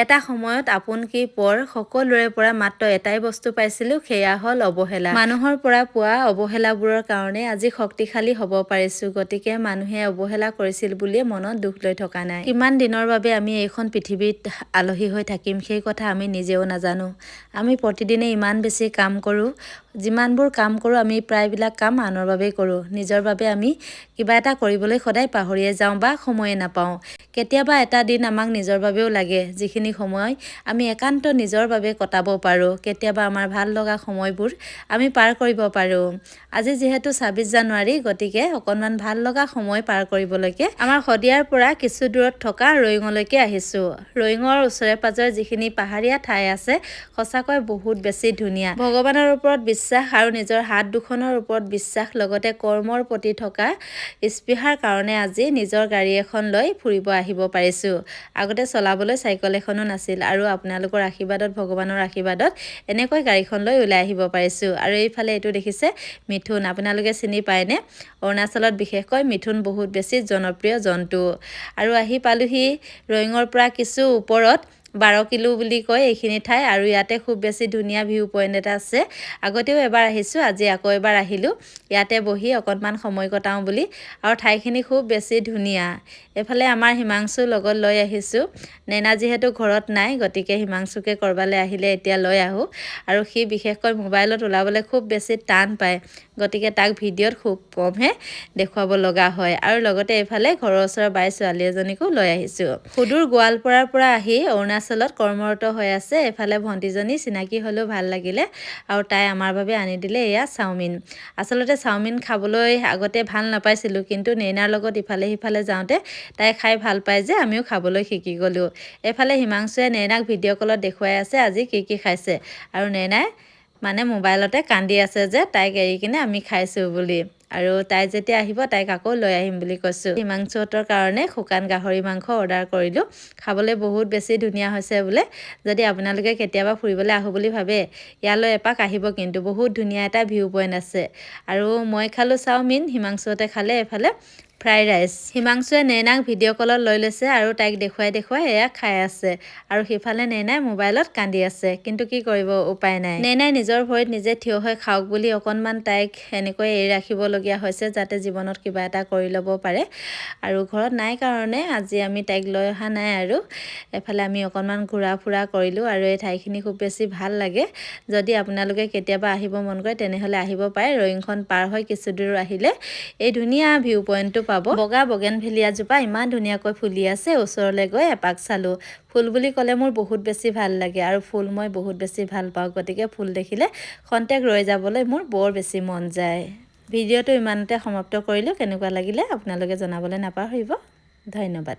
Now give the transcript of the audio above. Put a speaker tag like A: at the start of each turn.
A: এটা সময়ত আপোন কি পৰ সকলোৰে পৰা মাত্ৰ এটাই বস্তু পাইছিলোঁ, সেয়া হ'ল অৱহেলা। মানুহৰ পৰা পোৱা অৱহেলাবোৰৰ কাৰণে আজি শক্তিশালী হ'ব পাৰিছোঁ। গতিকে মানুহে অৱহেলা কৰিছিল বুলিয়ে মনত দুখ লৈ থকা নাই। কিমান দিনৰ বাবে আমি এইখন পৃথিৱীত আলহী হৈ থাকিম সেই কথা আমি নিজেও নাজানো। আমি প্ৰতিদিনে ইমান বেছি কাম কৰোঁ। যিমানবোৰ কাম কৰোঁ আমি প্ৰায়বিলাক কাম আনৰ বাবেই কৰোঁ। নিজৰ বাবে আমি কিবা এটা কৰিবলৈ সদায় পাহৰিয়ে যাওঁ বা সময়ে নাপাওঁ। কেতিয়াবা এটা দিন আমাক নিজৰ বাবেও লাগে, যিখিনি সময় আমি একান্ত নিজৰ বাবে কটাব পাৰোঁ। কেতিয়াবা আমাৰ ভাল লগা সময়বোৰ আমি পাৰ কৰিব পাৰোঁ। আজি যিহেতু ২৬ জানুৱাৰী, গতিকে অকণমান ভাল লগা সময় পাৰ কৰিবলৈকে আমাৰ শদিয়াৰ পৰা কিছু দূৰত থকা ৰয়িঙলৈকে আহিছোঁ। ৰয়িঙৰ ওচৰে পাজৰে যিখিনি পাহাৰীয়া ঠাই আছে সঁচাকৈ বহুত বেছি ধুনীয়া। ভগৱানৰ ওপৰত বিশ্বাস আৰু নিজৰ হাত দুখনৰ ওপৰত বিশ্বাস, লগতে কৰ্মৰ প্ৰতি থকা স্পৃহাৰ কাৰণে আজি নিজৰ গাড়ী এখন লৈ ফুৰিব আহিব পাৰিছোঁ। আগতে চলাবলৈ চাইকেল এখনো নাছিল আৰু আপোনালোকৰ আশীৰ্বাদত, ভগৱানৰ আশীৰ্বাদত এনেকৈ গাড়ীখন লৈ ওলাই আহিব পাৰিছোঁ। আৰু এইফালে এইটো দেখিছে মিথুন, আপোনালোকে চিনি পায়নে? অৰুণাচলত বিশেষকৈ মিথুন বহুত বেছি জনপ্ৰিয় জন্তু। আৰু আহি পালোহি ৰয়িঙৰ পৰা কিছু ওপৰত ১২ কিলো বুলি কয় এইখিনি ঠাই, আৰু ইয়াতে খুব বেছি ধুনীয়া ভিউ পইণ্ট এটা আছে। আগতেও এবাৰ আহিছোঁ, আজি আকৌ এবাৰ আহিলোঁ ইয়াতে বহি অকণমান সময় কটাওঁ বুলি। আৰু ঠাইখিনি খুব বেছি ধুনীয়া। এইফালে আমাৰ হিমাংশু লগত লৈ আহিছোঁ। নেনা যিহেতু ঘৰত নাই, গতিকে হিমাংশুকে ক'ৰবালৈ আহিলে এতিয়া লৈ আহোঁ। আৰু সি বিশেষকৈ মোবাইলত ওলাবলৈ খুব বেছি টান পায়, গতিকে তাক ভিডিঅ'ত খুব কমহে দেখুৱাব লগা হয়। আৰু লগতে এইফালে ঘৰৰ ওচৰৰ বাই ছোৱালী এজনীকো লৈ আহিছোঁ। সুদূৰ গোৱালপাৰাৰ পৰা আহি অৰুণাচলত কৰ্মৰত হৈ আছে। এইফালে ভণ্টিজনী চিনাকি হ'লেও ভাল লাগিলে, আৰু তাই আমাৰ বাবে আনি দিলে এয়া চাওমিন। আচলতে চাওমিন খাবলৈ আগতে ভাল নাপাইছিলোঁ, কিন্তু নেইনাৰ লগত ইফালে সিফালে যাওঁতে তাই খাই ভাল পায় যে আমিও খাবলৈ শিকি গ'লোঁ। এইফালে হিমাংশুৱে নেইনাক ভিডিঅ' কলত দেখুৱাই আছে আজি কি কি খাইছে, আৰু নেইনাই মানে মোবাইলতে কান্দি আছে যে তাইক এৰি কিনে আমি খাইছোঁ বুলি। আৰু তাই যেতিয়া আহিব তাইক আকৌ লৈ আহিম বুলি কৈছোঁ। হিমাংশুহঁতৰ কাৰণে শুকান গাহৰি মাংস অৰ্ডাৰ কৰিলোঁ। খাবলৈ বহুত বেছি ধুনীয়া হৈছে বোলে। যদি আপোনালোকে কেতিয়াবা ফুৰিবলৈ আহোঁ বুলি ভাবে, ইয়ালৈ এপাক আহিব, কিন্তু বহুত ধুনীয়া এটা ভিউ পইণ্ট আছে। আৰু মই খালোঁ চাওমিন, হিমাংশুহঁতে খালে এইফালে ফ্ৰাইড ৰাইচ। হিমাংশুৱে নেইনাক ভিডিঅ' কলত লৈ লৈছে আৰু তাইক দেখুৱাই দেখুৱাই এয়া খাই আছে। আৰু সিফালে নেইনাই মোবাইলত কান্দি আছে, কিন্তু কি কৰিব, উপায় নাই। নেইনাই নিজৰ ভৰিত নিজে থিয় হৈ খাওক বুলি অকণমান তাইক এনেকৈ এৰি ৰাখিবলগীয়া হৈছে, যাতে জীৱনত কিবা এটা কৰি ল'ব পাৰে। আৰু ঘৰত নাই কাৰণে আজি আমি তাইক লৈ অহা নাই। আৰু এফালে আমি অকণমান ঘূৰা ফুৰা কৰিলোঁ, আৰু এই ঠাইখিনি খুব বেছি ভাল লাগে। যদি আপোনালোকে কেতিয়াবা আহিব মন কৰে তেনেহ'লে আহিব পাৰে। ৰয়িঙখন পাৰ হৈ কিছু দূৰ আহিলে এই ধুনীয়া ভিউ পইণ্টটো পাব। বগা বগেনভেলিয়াজোপা ইমান ধুনীয়াকৈ ফুলি আছে, ওচৰলৈ গৈ এপাক চালোঁ। ফুল বুলি ক'লে মোৰ বহুত বেছি ভাল লাগে, আৰু ফুল মই বহুত বেছি ভাল পাওঁ, গতিকে ফুল দেখিলে খন্তেক ৰৈ যাবলৈ মোৰ বৰ বেছি মন যায়। ভিডিঅ'টো ইমানতে সমাপ্ত কৰিলোঁ। কেনেকুৱা লাগিলে আপোনালোকে জনাবলৈ নাপাহৰিব। ধন্যবাদ।